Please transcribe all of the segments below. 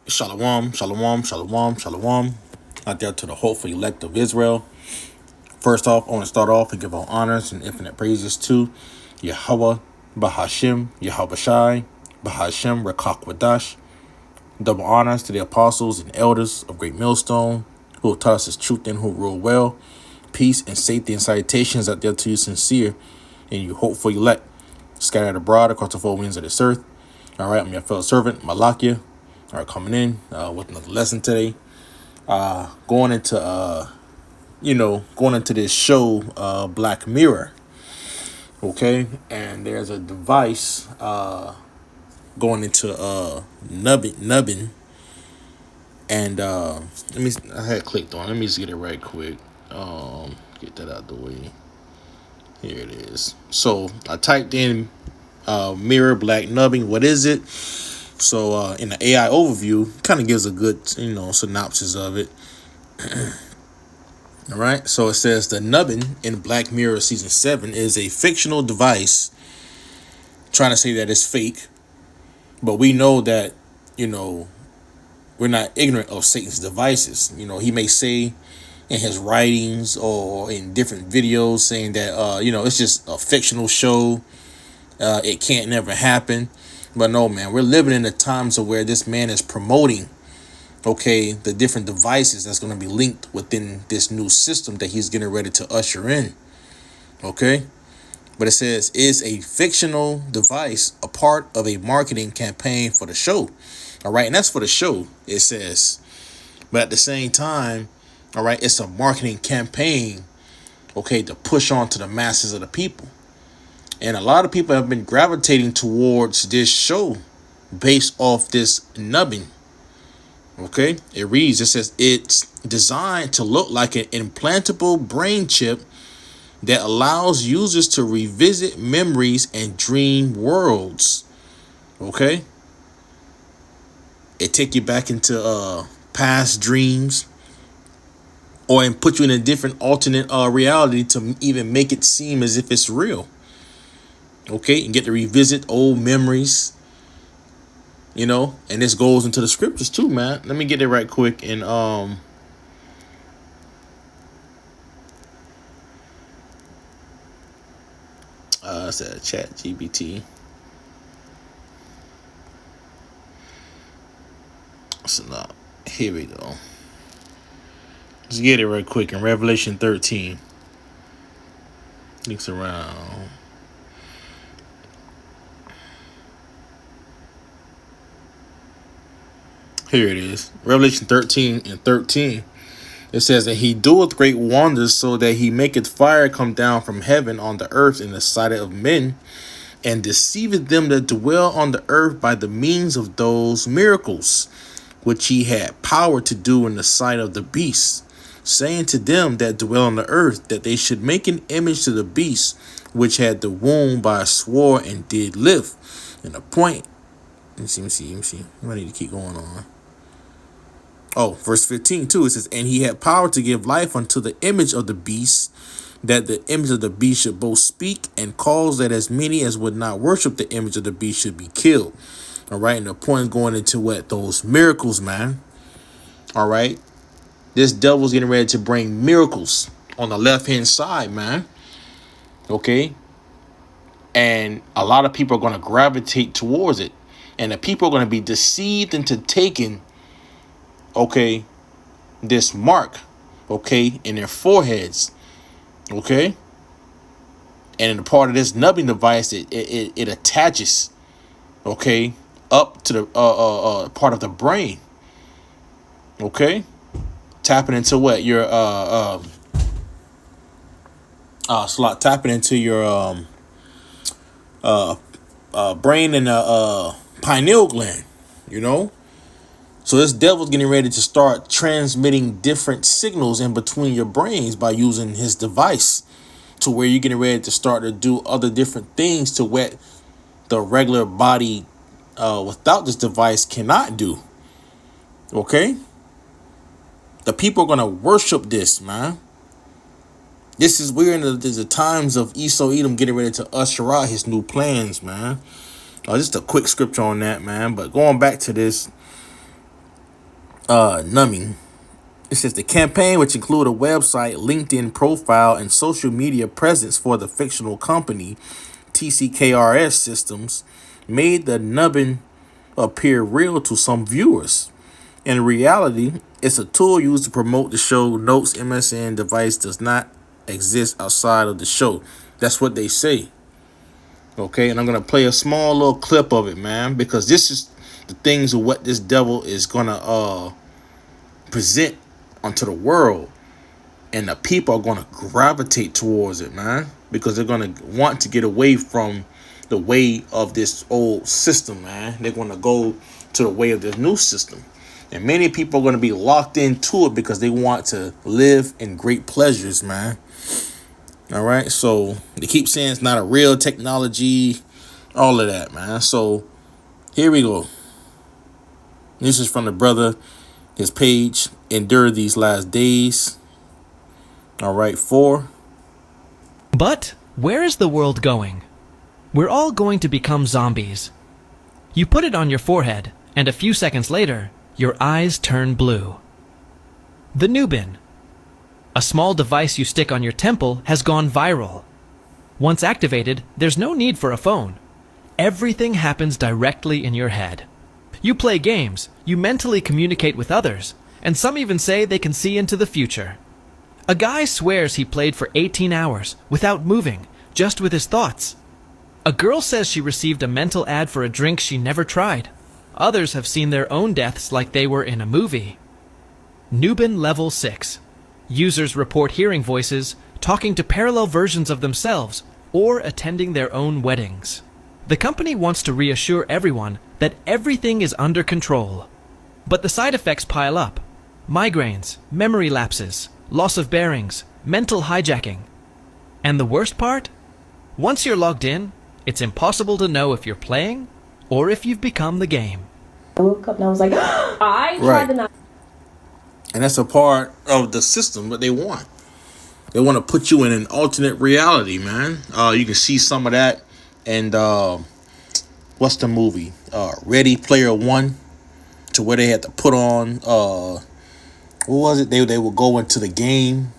Shalom, shalom, shalom, shalom. Out there to the hopeful elect of Israel. First off, I want to start off and give all honors and infinite praises to Yahweh, Bahashim, Yahweh Shai, Bahashim, Rekakwadash. Double honors to the apostles and elders of Great Millstone, who have taught us his truth and who rule well. Peace and safety and salutations out there to you sincere and you hopeful elect, scattered abroad across the four winds of this earth. All right, I'm your fellow servant, Malakia. All right, coming in with another lesson today. Going into this show, Black Mirror. Okay, and there's a device going into nubbin, and I had clicked on. Let me just get it right quick. Get that out the way. Here it is. So I typed in mirror black nubbing. What is it? So in the AI overview, kind of gives a good, synopsis of it. All right. So it says the nubbin in Black Mirror season 7 is a fictional device. Trying to say that it's fake, but we know that, we're not ignorant of Satan's devices. He may say in his writings or in different videos saying that, it's just a fictional show. It can't never happen. But no, man, we're living in the times of where this man is promoting, the different devices that's going to be linked within this new system that he's getting ready to usher in. Okay. But it says, is a fictional device a part of a marketing campaign for the show? All right. And that's for the show, it says. But at the same time, all right, it's a marketing campaign, to push on to the masses of the people. And a lot of people have been gravitating towards this show based off this nubbing. Okay, it says it's designed to look like an implantable brain chip that allows users to revisit memories and dream worlds. Okay, it take you back into past dreams, and put you in a different alternate reality to even make it seem as if it's real. Okay, and get to revisit old memories, and this goes into the scriptures too, man. Let me get it right quick. And it's a chat GBT. So now, here we go. Let's get it right quick. In Revelation 13, looks around. Here it is. Revelation 13:13. It says that he doeth great wonders, so that he maketh fire come down from heaven on the earth in the sight of men, and deceiveth them that dwell on the earth by the means of those miracles, which he had power to do in the sight of the beast, saying to them that dwell on the earth, that they should make an image to the beast, which had the wound by a sword and did live. And the point, let me see. I need to keep going on. Oh, verse 15 too, it says, and he had power to give life unto the image of the beast, that the image of the beast should both speak and cause that as many as would not worship the image of the beast should be killed. All right, and the point going into what? Those miracles, man. All right, this devil's getting ready to bring miracles on the left-hand side, man. Okay, and a lot of people are going to gravitate towards it, and the people are going to be deceived into taking this mark, in their foreheads, and in the part of this nubbing device, it attaches, up to the part of the brain, tapping into what your slot, tapping into your brain and pineal gland, So this devil's getting ready to start transmitting different signals in between your brains by using his device, to where you're getting ready to start to do other different things to what the regular body without this device cannot do. Okay? The people are going to worship this, man. We're in the times of Esau Edom getting ready to usher out his new plans, man. Just a quick scripture on that, man. But going back to this, numbing. It says the campaign, which included a website, LinkedIn profile, and social media presence for the fictional company TCKRS Systems, made the nubbin appear real to some viewers. In reality, it's a tool used to promote the show. Notes MSN device does not exist outside of the show. That's what they say. Okay, and I'm gonna play a small little clip of it, man, because this is the things of what this devil is gonna present onto the world, and the people are gonna gravitate towards it, man, because they're gonna want to get away from the way of this old system, man. They're gonna go to the way of this new system, and many people are gonna be locked into it because they want to live in great pleasures, man. All right, so they keep saying it's not a real technology, all of that, man. So here we go. This is from the brother, his page, Endure These Last Days. All right, 4. But where is the world going? We're all going to become zombies. You put it on your forehead, and a few seconds later, your eyes turn blue. The Nubin. A small device you stick on your temple has gone viral. Once activated, there's no need for a phone. Everything happens directly in your head. You play games, you mentally communicate with others, and some even say they can see into the future. A guy swears he played for 18 hours without moving, just with his thoughts. A girl says she received a mental ad for a drink she never tried. Others have seen their own deaths like they were in a movie. Nubin Level 6. Users report hearing voices, talking to parallel versions of themselves, or attending their own weddings. The company wants to reassure everyone that everything is under control. But the side effects pile up. Migraines, memory lapses, loss of bearings, mental hijacking. And the worst part? Once you're logged in, it's impossible to know if you're playing or if you've become the game. I woke up and I was like, I tried the night. And that's a part of the system that they want. They want to put you in an alternate reality, man. You can see some of that. And what's the movie? Ready Player One, to where they had to put on what was it? They would go into the game.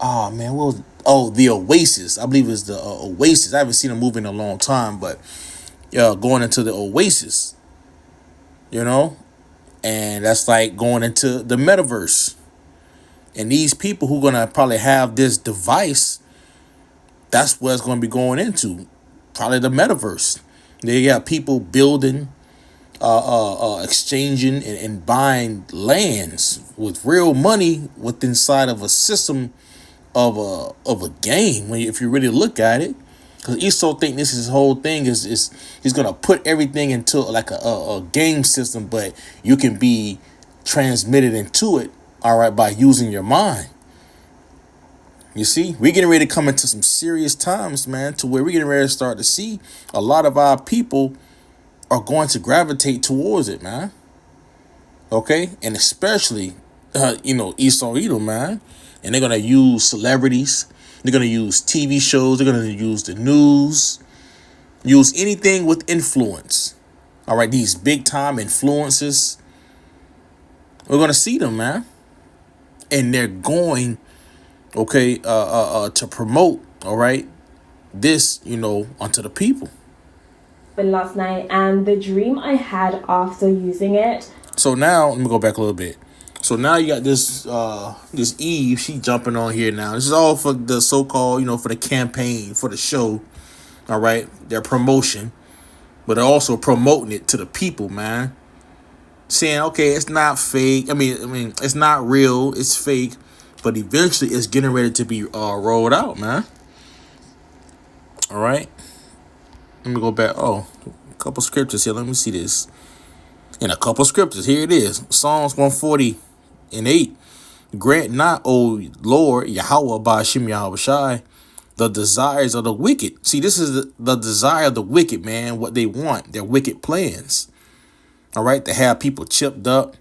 Oh man, what was it? Oh, the Oasis. I believe it's the Oasis. I haven't seen a movie in a long time, but going into the Oasis, you know, and that's like going into the metaverse. And these people who are gonna probably have this device, that's what it's gonna be going into, probably the metaverse. They got people building, exchanging and buying lands with real money within inside of a system of a game. If you really look at it, because Esau think this is his whole thing is he's gonna put everything into like a game system, but you can be transmitted into it, all right, by using your mind. You see, we're getting ready to come into some serious times, man, to where we're getting ready to start to see a lot of our people are going to gravitate towards it, man. Okay, and especially Esau Edom, man. And they're gonna use celebrities, they're gonna use TV shows, they're gonna use the news, use anything with influence. All right, these big time influencers, we're gonna see them, man, and they're going, to promote, all right, this, onto the people. Last night, and the dream I had after using it. So now let me go back a little bit. So now you got this Eve, she jumping on here now. This is all for the so-called, for the campaign, for the show. All right, their promotion, but they're also promoting it to the people, man. Saying, okay, it's not fake. I mean, it's not real. It's fake, but eventually it's getting ready to be rolled out, man. All right. Let me go back. Oh, a couple scriptures here. Let me see this. In a couple scriptures, here it is. Psalms 140:8. Grant not, O Lord, Yahweh, Ba'ashim Yahweh Shai, the desires of the wicked. See, this is the desire of the wicked, man. What they want, their wicked plans. All right, to have people chipped up.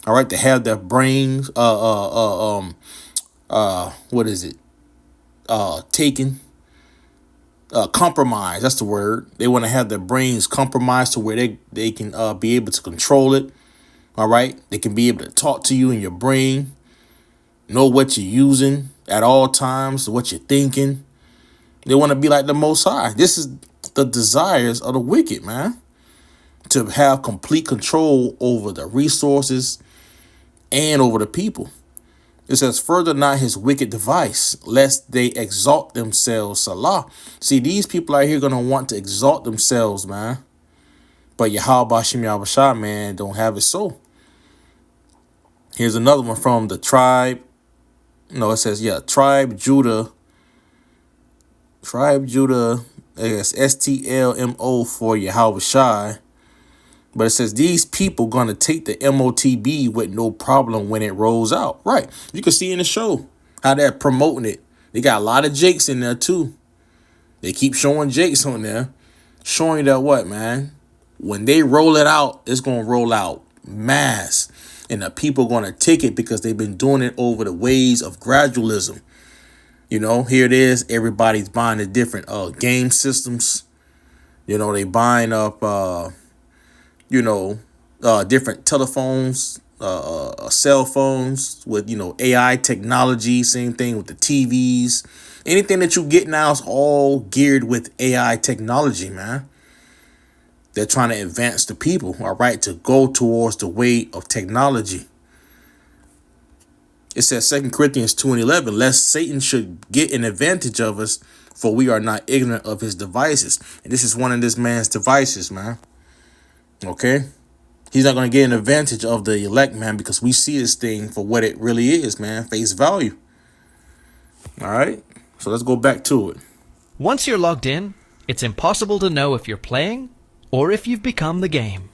All right, to have their brains, what is it? Taken. Compromise, that's the word. They want to have their brains compromised to where they can be able to control it. All right. They can be able to talk to you in your brain, know what you're using at all times, what you're thinking. They want to be like the Most High. This is the desires of the wicked, man. To have complete control over the resources and over the people. It says, further not his wicked device, lest they exalt themselves, Salah. See, these people out here going to want to exalt themselves, man. But Yahweh Shem Yahushua, man, don't have it so. Here's another one from the tribe. No, it says, tribe Judah. Tribe Judah, I guess STLMO for Yahushua. But it says these people going to take the MOTB with no problem when it rolls out. Right. You can see in the show how they're promoting it. They got a lot of Jakes in there, too. They keep showing Jakes on there. Showing you that what, man? When they roll it out, it's going to roll out mass. And the people going to take it because they've been doing it over the ways of gradualism. You know, here it is. Everybody's buying the different game systems. You know, they buying up... different telephones, cell phones with, AI technology, same thing with the TVs. Anything that you get now is all geared with AI technology, man. They're trying to advance the people, all right, to go towards the way of technology. It says 2 Corinthians 2:11, lest Satan should get an advantage of us, for we are not ignorant of his devices. And this is one of this man's devices, man. Okay, he's not going to get an advantage of the elect, man, because we see this thing for what it really is, man, face value. All right, so let's go back to it. Once you're logged in, it's impossible to know if you're playing or if you've become the game.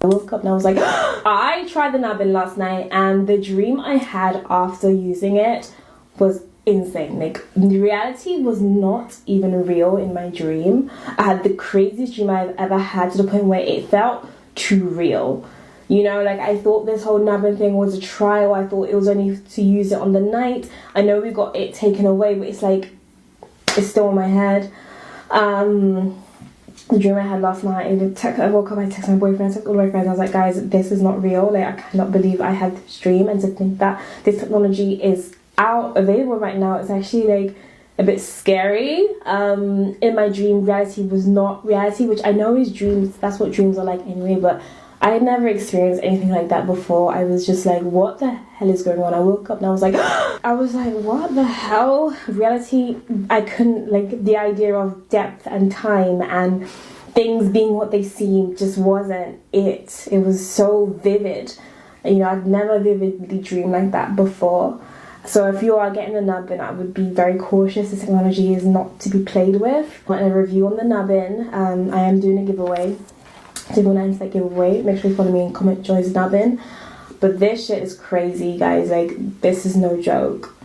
I woke up and I was like, I tried the nubbin last night, and the dream I had after using it was insane. Like, the reality was not even real in my dream. I had the craziest dream I've ever had, to the point where it felt too real. You know, like, I thought this whole nubbin thing was a trial. I thought it was only to use it on the night. I know we got it taken away, but it's like, it's still in my head. The dream I had last night, I woke up, I texted my boyfriend, I texted all my friends, I was like, guys, this is not real. Like, I cannot believe I had this dream, and to think that this technology is available right now, it's actually like a bit scary. In my dream, reality was not reality, which I know is dreams, that's what dreams are like anyway, but I had never experienced anything like that before. I was just like, what the hell is going on? I woke up and I was like, what the hell? Reality, I couldn't, like, the idea of depth and time and things being what they seem just wasn't it. It was so vivid. You know, I've never vividly dreamed like that before. So if you are getting the nubbin, I would be very cautious. This technology is not to be played with. I want a review on the nubbin. I am doing a giveaway. So if you want to enter that giveaway, make sure you follow me and comment Joy's nubbin. But this shit is crazy, guys. Like, this is no joke.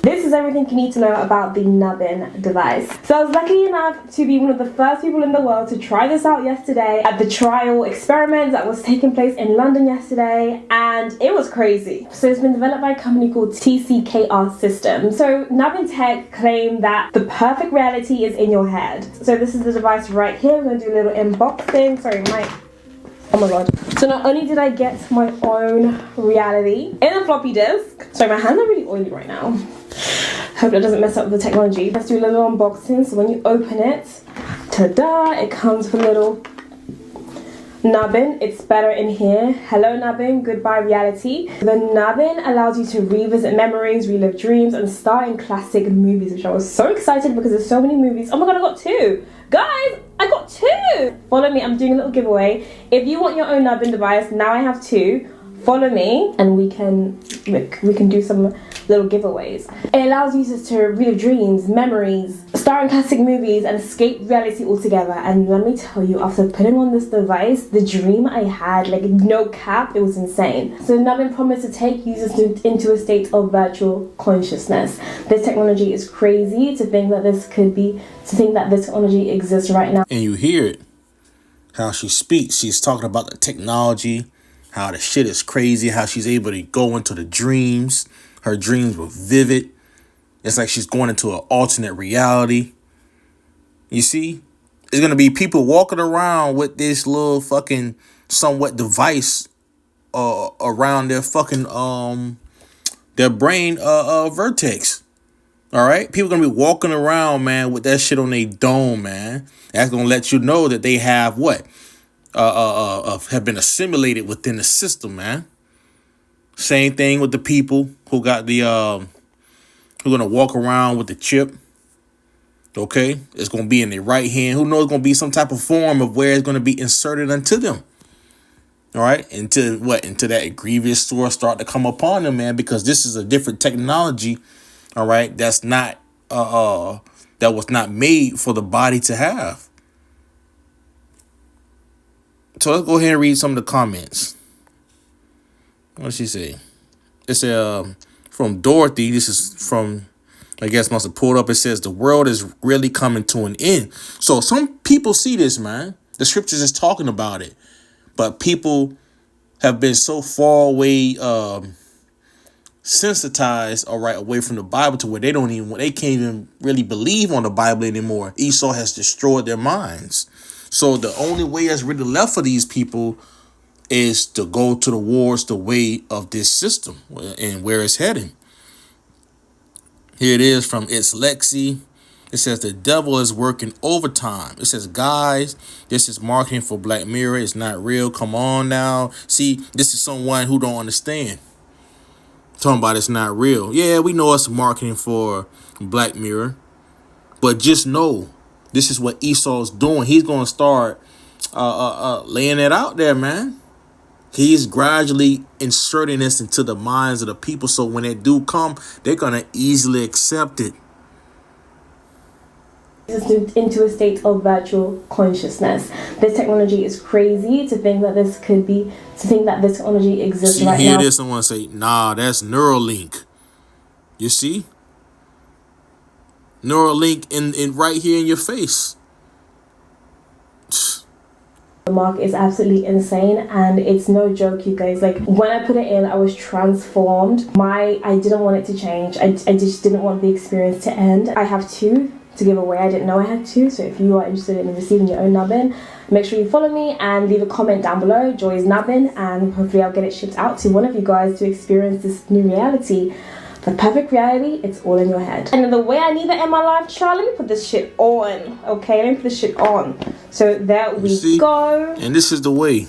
This is everything you need to know about the nubbin device. So I was lucky enough to be one of the first people in the world to try this out yesterday at the trial experiment that was taking place in London yesterday, and it was crazy. So it's been developed by a company called TCKR System. So Nubbin Tech claim that the perfect reality is in your head. So this is the device right here. We're going to do a little unboxing. Sorry, oh my god. So not only did I get my own reality in a floppy disk. Sorry, my hands are really oily right now. Hope that doesn't mess up the technology. Let's do a little unboxing. So when you open it, ta-da, it comes with a little nubbin. It's better in here. Hello nubbin, goodbye reality. The nubbin allows you to revisit memories, relive dreams, and star in classic movies, which I was so excited because there's so many movies. Oh my god, I got 2. Guys, I got 2. Follow me, I'm doing a little giveaway. If you want your own nubbin device, now I have 2. Follow me and we can do some little giveaways. It allows users to relive dreams, memories, star in classic movies, and escape reality altogether. And let me tell you, after putting on this device, the dream I had, like, no cap, it was insane. So Nubbin promised to take users into a state of virtual consciousness. This technology is crazy to think that this technology exists right now. And you hear it, how she speaks. She's talking about the technology, how the shit is crazy, how she's able to go into the dreams. Her dreams were vivid. It's like she's going into an alternate reality. You see? There's going to be people walking around with this little fucking somewhat device around their fucking their brain vertex. All right, people gonna be walking around, man, with that shit on their dome, man. That's gonna let you know that they have what have been assimilated within the system, man. Same thing with the people who got the who gonna walk around with the chip. Okay, it's gonna be in their right hand. Who knows? It's gonna be some type of form of where it's gonna be inserted into them. All right, into that grievous source start to come upon them, man, because this is a different technology. All right, that's not that was not made for the body to have. So let's go ahead and read some of the comments. What did she say? It's from Dorothy. This is from, I guess, must have pulled up. It says the world is really coming to an end. So some people see this, man. The scriptures is talking about it, but people have been so far away, sensitized, all right, away from the Bible to where they can't even really believe on the Bible anymore. Esau has destroyed their minds. So the only way that's really left for these people is to go towards the way of this system and where it's heading. Here it is from It's Lexi. It says the devil is working overtime. It says, guys, this is marketing for Black Mirror. It's not real. Come on now. See, this is someone who don't understand. Talking about it's not real. Yeah, we know it's marketing for Black Mirror. But just know, this is what Esau's doing. He's going to start laying it out there, man. He's gradually inserting this into the minds of the people. So when it do come, they're going to easily accept it. Into a state of virtual consciousness. This technology is crazy to think that this technology exists right now. Hear this, someone say, nah, that's Neuralink. You see? Neuralink in right here in your face. The mark is absolutely insane, and it's no joke, you guys. Like, when I put it in, I was transformed. I didn't want it to change. I just didn't want the experience to end. I have two to give away. I didn't know I had two, so if you are interested in receiving your own nubbin, make sure you follow me and leave a comment down below, Joy's nubbin, and hopefully I'll get it shipped out to one of you guys to experience this new reality. The perfect reality, it's all in your head. And the way I need that in my life, Charlie, let me put this shit on. Okay, let me put this shit on. So there we go. And this is the way,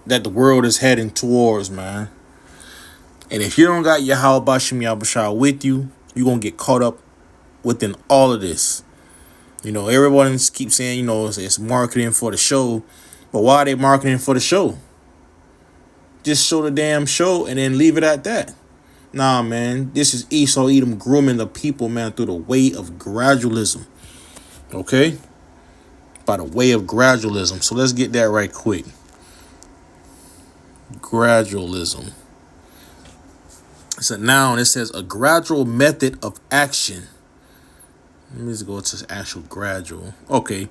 that the world is heading towards, man. And if you don't got your Bashim Yabashah with you, you're going to get caught up within all of this. Everyone keeps saying, it's marketing for the show. But why are they marketing for the show? Just show the damn show and then leave it at that. Nah, man, this is Esau Edom grooming the people, man, through the way of gradualism. Okay? By the way of gradualism. So let's get that right quick. Gradualism. It's a noun. It says a gradual method of action. Let me just go to actual gradual. Okay.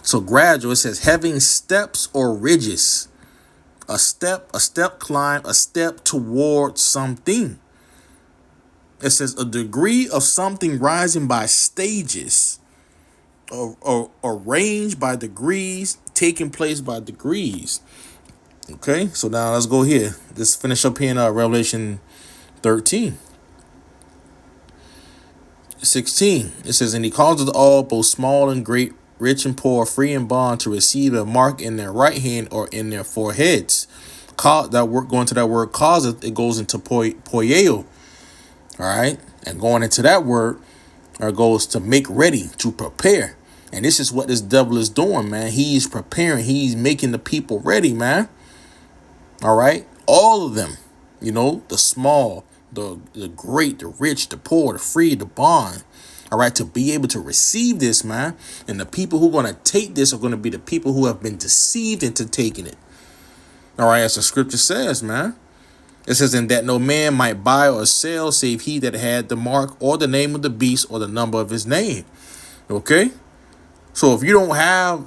So gradual, it says having steps or ridges. A step climb, a step towards something. It says a degree of something rising by stages, or arranged by degrees, taking place by degrees. Okay, so now let's go here. Let's finish up here in Revelation 13. 16. It says, and he causes all, both small and great, rich and poor, free and bond, to receive a mark in their right hand or in their foreheads. Going to that word causeth, it goes into poieo. All right, and going into that word, or goes to make ready, to prepare. And this is what this devil is doing, man. He's preparing. He's making the people ready, man. All right, all of them, the small, the great, the rich, the poor, the free, the bond. All right, to be able to receive this, man. And the people who are going to take this are going to be the people who have been deceived into taking it. All right, as the scripture says, man. It says, and that no man might buy or sell save he that had the mark or the name of the beast or the number of his name. Okay? So if you don't have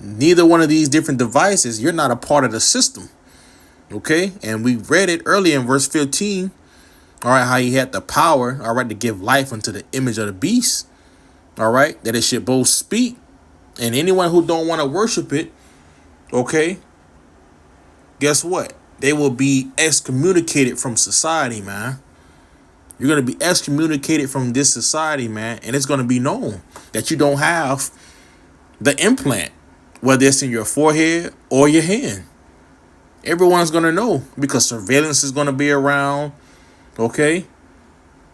neither one of these different devices, you're not a part of the system. Okay? And we read it earlier in verse 15. All right, how he had the power, all right, to give life unto the image of the beast. All right? That it should both speak. And anyone who don't want to worship it, okay, guess what? They will be excommunicated from society, man. You're going to be excommunicated from this society, man. And it's going to be known that you don't have the implant, whether it's in your forehead or your hand. Everyone's going to know because surveillance is going to be around. Okay.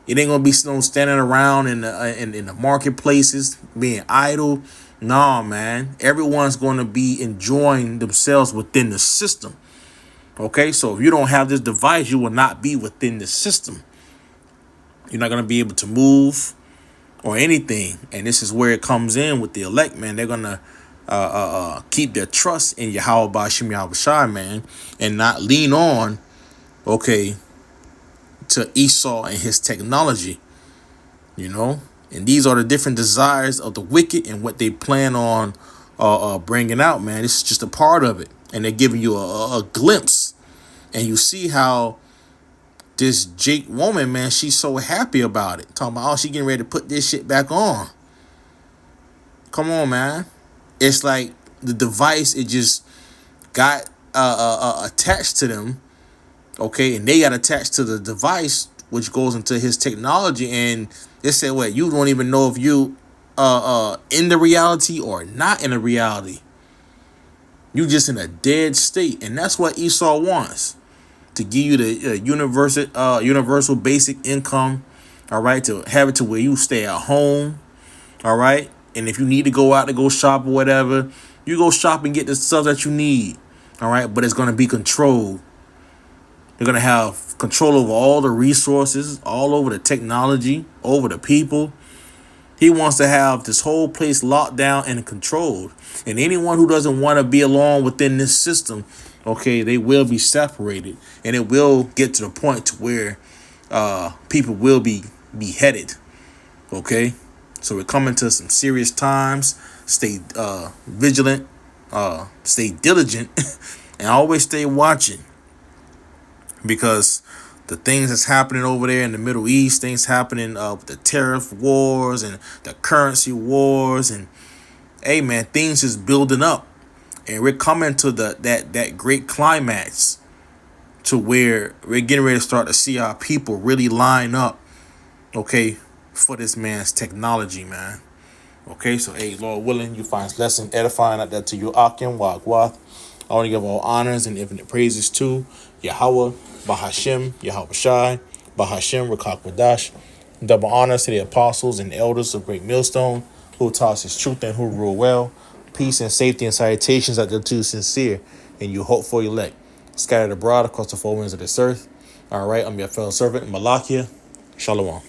It ain't going to be no standing around in the marketplaces being idle. Nah, man. Everyone's going to be enjoying themselves within the system. Okay. So if you don't have this device, you will not be within the system. You're not going to be able to move or anything. And this is where it comes in with the elect, man. They're going to keep their trust in Yahweh Ba'ashim Yahweh Shai, man, and not lean on, okay, to Esau and his technology, you know. And these are the different desires of the wicked and what they plan on bringing out, man. This is just a part of it. And they're giving you a glimpse. And you see how this Jake woman, man, she's so happy about it. Talking about, oh, she getting ready to put this shit back on. Come on, man. It's like the device, it just got attached to them. Okay, and they got attached to the device, which goes into his technology. And they said, what, you don't even know if you in the reality or not in the reality. You just in a dead state. And that's what Esau wants. To give you the universal basic income, all right, to have it to where you stay at home, all right, and if you need to go out to go shop or whatever, you go shop and get the stuff that you need, all right, but it's going to be controlled. You're going to have control over all the resources, all over the technology, over the people. He wants to have this whole place locked down and controlled, and anyone who doesn't want to be along within this system, okay, they will be separated, and it will get to the point to where people will be beheaded. Okay, so we're coming to some serious times. Stay vigilant, stay diligent, and always stay watching, because the things that's happening over there in the Middle East, things happening with the tariff wars and the currency wars, and hey, man, things is building up. And we're coming to that great climax to where we're getting ready to start to see our people really line up, okay, for this man's technology, man. Okay, so hey, Lord willing, you find lesson edifying out there to you, Akim, Wagwath. I want to give all honors and infinite praises to Yahweh, Bahashim, Yahweh Shai, Bahashim, Rakak Wadash. Double honors to the apostles and elders of Great Millstone, who taught his truth and who rule well. Peace and safety and salutations out there to sincere and you hope for elect, scattered abroad across the four winds of this earth. All right, I'm your fellow servant, Malakia. Shalom.